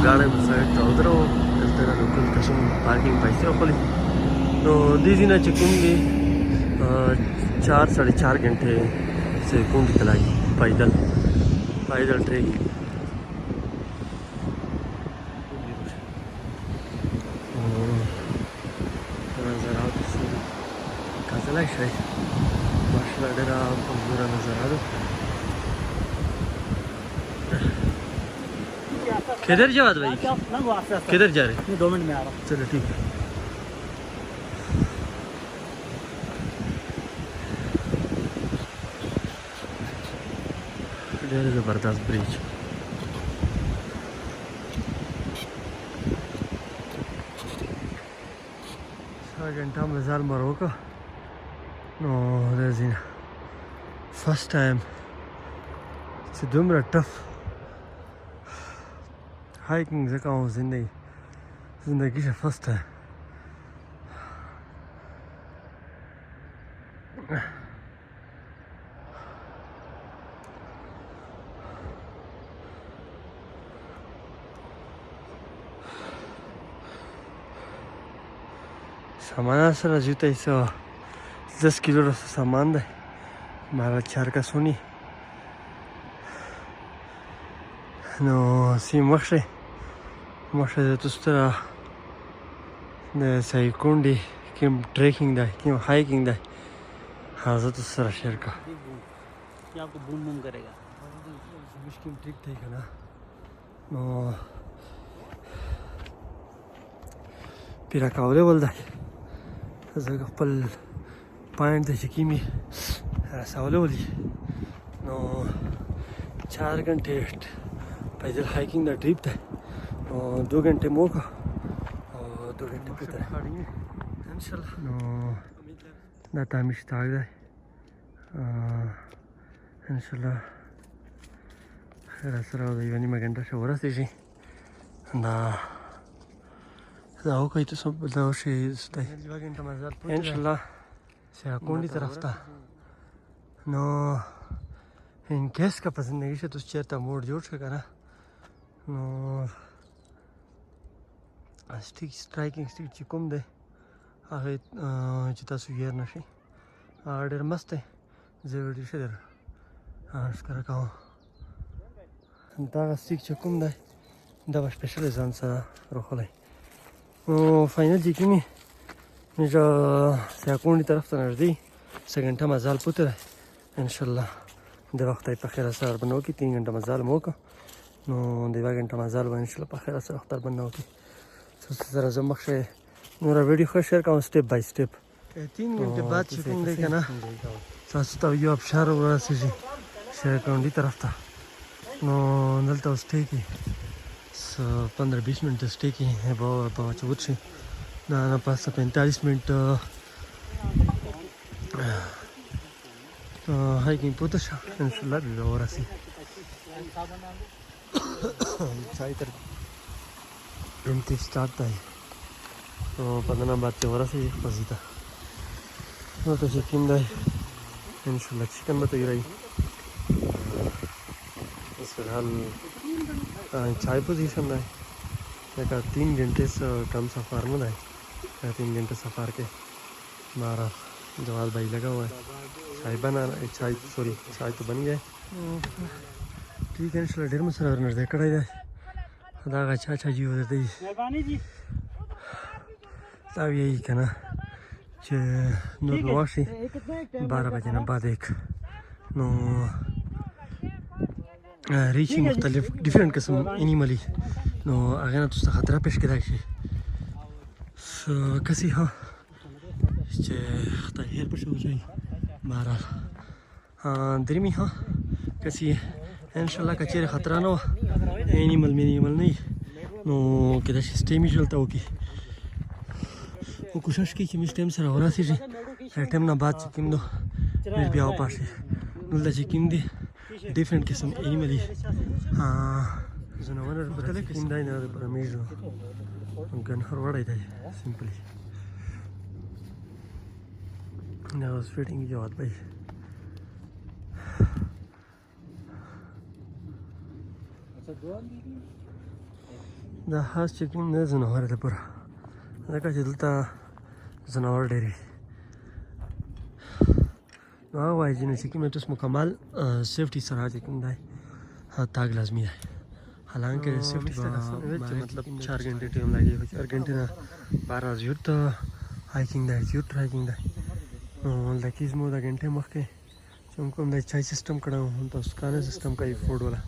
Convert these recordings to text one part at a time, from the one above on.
गाड़ी में साइड ته ودرو دلته د کوم قسم پارکینګ پیسې خپلې نو دې ځای نه چې کوم دی 4-4.5 घंटे से कुंडी तलाई पैदल ट्रेक नज़ारात कजलाई शायद माशाल्लाह डेरा पूरा नज़ारा किधर जावत भाई किधर जा रहे 2 मिनट में आ रहा हूँ चलो ठीक है ډېر زبردست بریج سا घंटा مزال مروکه نو د زینه فرست ټایم چې دومره ټف هایکنګ زه کوم زندگی شه فرست ټایم सामान सर जूता इस 10 किलो का सामान है हमारा 4 का सोनी नो सी मक्से तो उस तरह सही कुंडी किम ट्रेकिंग दा किम हाइकिंग दा हाज़र तो सर शेयर का ये आपको बूम बूम करेगा मुश्किल ट्रिक थे ना नो पिरा कावले बोल दा زه خپل پوینټ ته چې کیمې رسولی ولي نو 4 घंटे पैदल हाइकिंग دا ट्रिप था और 2 घंटे मौका और 2 घंटे पता इंशाल्लाह नो دا تامیش تاگ ده انشالله خیر سره د یو نیمه घंटा شه ورسېږي دا دا کوئی تو سب بدلاو شي انشالله سیاکونډي طرف ته نو ان کیس کا پسندګي شه تو چیرته موډ جوړ شي کنه نو سټیک سټرایکینګ سټیک چې کوم دی هغه چې تاسو یې نشي ډېر مست دی زه ویډیو شه در ښکاره کوم دا سټیک چې کوم دی دا به سپیشل ځان سره راخلی نو فاینل چې کیمې جو سیاکونډي طرف ته نږدې 1 घंटा مزال پوته دی انشالله د وخت په خیر سره بنو کې 3 घंटा مزال مو وکړو نو د 1 घंटा مزال به انشالله په خیر سره وخت بنو کې سره زه مخ شه نور ویډیو خو شیر کوم سټپ بای سټپ 3 घंटे بعد چې کوم دی کنه تاسو ته یو ابشار ورسېږي سیاکونډي طرف ته نو دلته اوسته کې 15-20 मिनट स्टे की है बहुत अच्छी ना पास 45 मिनट हाइकिंग पुतश इंशाल्लाह भी और ऐसी चाय तर इंतज़ स्टार्ट था तो 15 बाद से और ऐसी पसीता तो चिकन दाई इंशाल्लाह चिकन में तो ये रही इस फिलहाल चाय पोजीशन है एक 3 घंटे से कम सफ़र में है 3 घंटे सफ़र के हमारा जवाब भाई लगा हुआ है चाय बनाना चाय तो बन गया ठीक है इंशाल्लाह ढेर मसला और नजर कड़ा जाए खुदा का अच्छा जी होते ही तब यही कहना कि नूर वाशी 12 बजे ना बाद एक नो ریچینګ مختلف ډیفرنٹ قسم انیملی نو هغه نه تاسو خطر پیش کېدای شي کسي ها چې خطر هیر په شو ځای بهرحال درېمي ها کسي ان شاء الله کچېره خطر نه انیمل نه نو کدا شي سټیم جوړته وکي او کوشش کوي چې مې سټیم سره ورسېږي ټیم نه بعد چې کوم نو بیا واپس نو د چې کوم دی different قسم animali زنوانه مختلف قسم دی نه پر میزو ګن هر وړای دی سمپلی now is fitting جواد بھائی دا خاص چې کوم د ځناور لپاره ځکه چې دلته ځناور ډېر وي نو هغه وایي چې کوم تاسو مکمل سیفټي سره چې کوم دی تاګ لازمي دی حالانکه سیفټي مطلب 4 घंटे ټایم لګي 4 घंटे نه 12 زیوت هایکینګ دی زیوت هایکینګ دی نو لکه زمو د घंटे مخکې چې کوم د چای سیستم کړو تاسو کانه سیستم کوي فوډ ولا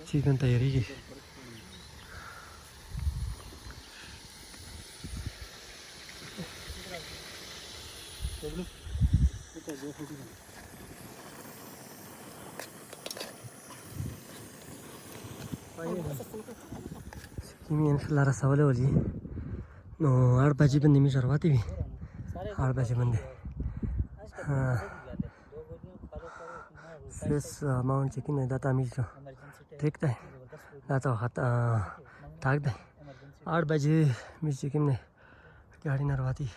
چیکن تیاریږي سکیمی انشالله رسوله ولي نو 8 بجې باندې مې شروعاتې وي 8 بجې باندې فیس اماونټ چې کوم دا تعمیر ټیک دی دا ته وخت تاګ دی 8 بجې مې چې کوم نه ګاډي نه راواتي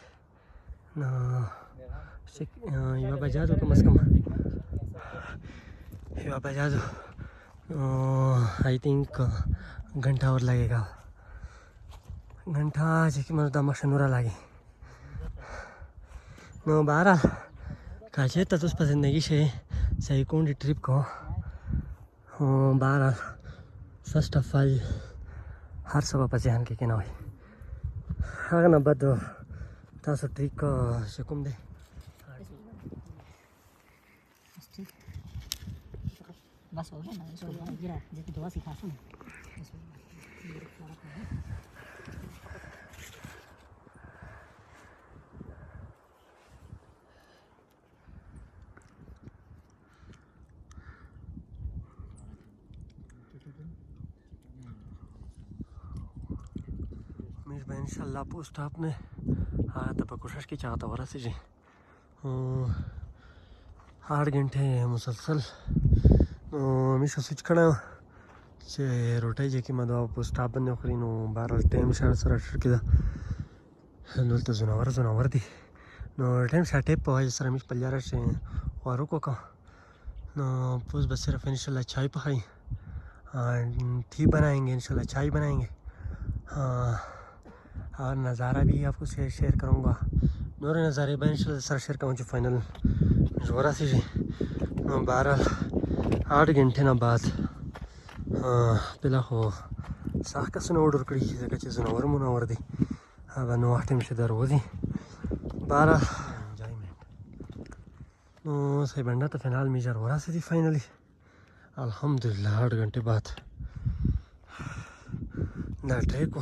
نو یوه بجه ده کم از کم یوه بجه ده आई थिंक घंटा और लगेगा घंटा چې کومه د مشنوره لګي نو بهرحال که چېرته تاسو په زندګي شئ صحیح کونډې ټریپ کو بهرحال فرسټ اف آل هر څه به په ذهن کې کېنوئ هغه نه بعد تاسو ټریک چې کوم دی بس हो गया ना इसको गिरा जैसे दवा सिखा सुन मैं इंशाल्लाह पोस्ट आपने हाँ तो कोशिश की चाहता हो रहा जी 8 घंटे मुसलसल همیشه سوچ کړم چې روټۍ چې کومه ده په سټاپ باندې وخوري نو بهرحال ټایم شاید سره ټر کې ده دلته ځناور دي نو ټایم شاید ټیپ په وجه سره مې خپل یاره چې خوراک وکړم نو پوس بس صرف انشاءاللہ چائے پخائی ٹی بنائیں گے انشاءاللہ چائے بنائیں گے اور نظارہ بھی آپ کو شیئر کروں گا نور نظارے بھی انشاءاللہ سر شیئر کروں جو فائنل جوڑا سی جی بہرحال 8 घंटे نه بعد بلا خو سخت کسونه اوردر کړي ځکه چې ځناور دي هغه نو وخت مې دروځي بهرحال نو صحیح بنده ته فینال میجر ورسېدي فاینلی الحمدلله 8 घंटे بعد دا ټریک و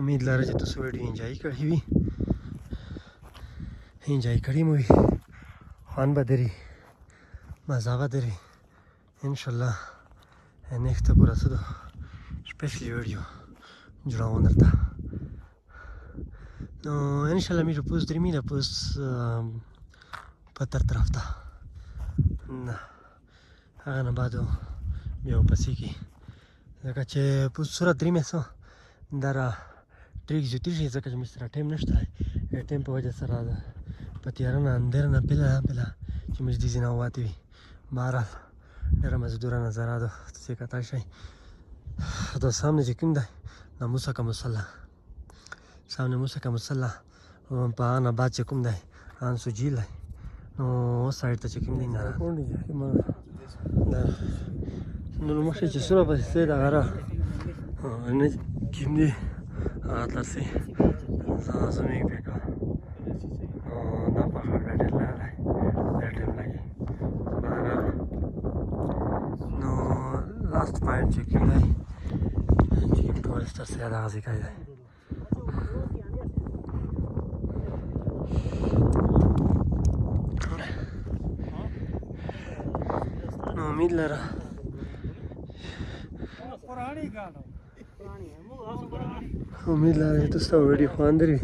امید لرم چې تاسو ویډیو انجوای کړی وي انجوای کړی مو وي خوند به دري مزه به دري انشالله नेक्स्ट पूरा सुधो स्पेशली वीडियो जुड़ाऊँ अंदर तो इंशाल्लाह मेरे पोस्ट दरी मेरा पोस्ट पत्थर तरफ था ना अगर ना बादो बिया उपसी की जगह चे पोस्ट सूरत दरी में सो दरा ट्रिक जो तीसरी जगह जो मिस्टर टाइम नष्टा है टाइम पे वजह से राजा पतियारा ना अंदर ना पिला जो मुझे दीजिए ना हुआ थी बारह ډېره مزدوره نظره ده چې کتای شئ دا سامنے چې کوم دی دا موسی کا مصلی سامنے موسی کا مصلی په هغه نه بعد چې کوم دی انسو جیل دی نو سایډ ته چې کوم دی نو مخکې چې سوره پسې دغه را نه کوم دی تاسې زمین پیکا دا پخړ ډېر لاره ډېر لګي लास्ट पॉइंट चेकिंग है चेकिंग टूरिस्ट से ज़्यादा हाजी का है उम्मीद लगा तो सब वीडियो खान दरी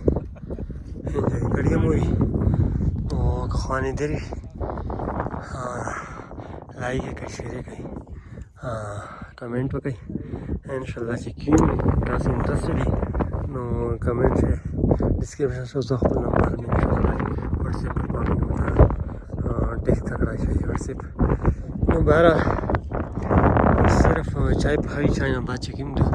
कड़िया मूवी और खाने दरी हाँ लाइक है शेयर कहीं कमेंट वकई इंशाल्लाह چې کیم تاسو انټرسټډ نو کمنټ شي ډسکرپشن کې زه خپل نمبر منشن کړی واتساپ پر باندې ټیکسټ کړای شي واتساپ نو بهره صرف چای پخوي چای نه بعد چې کوم ده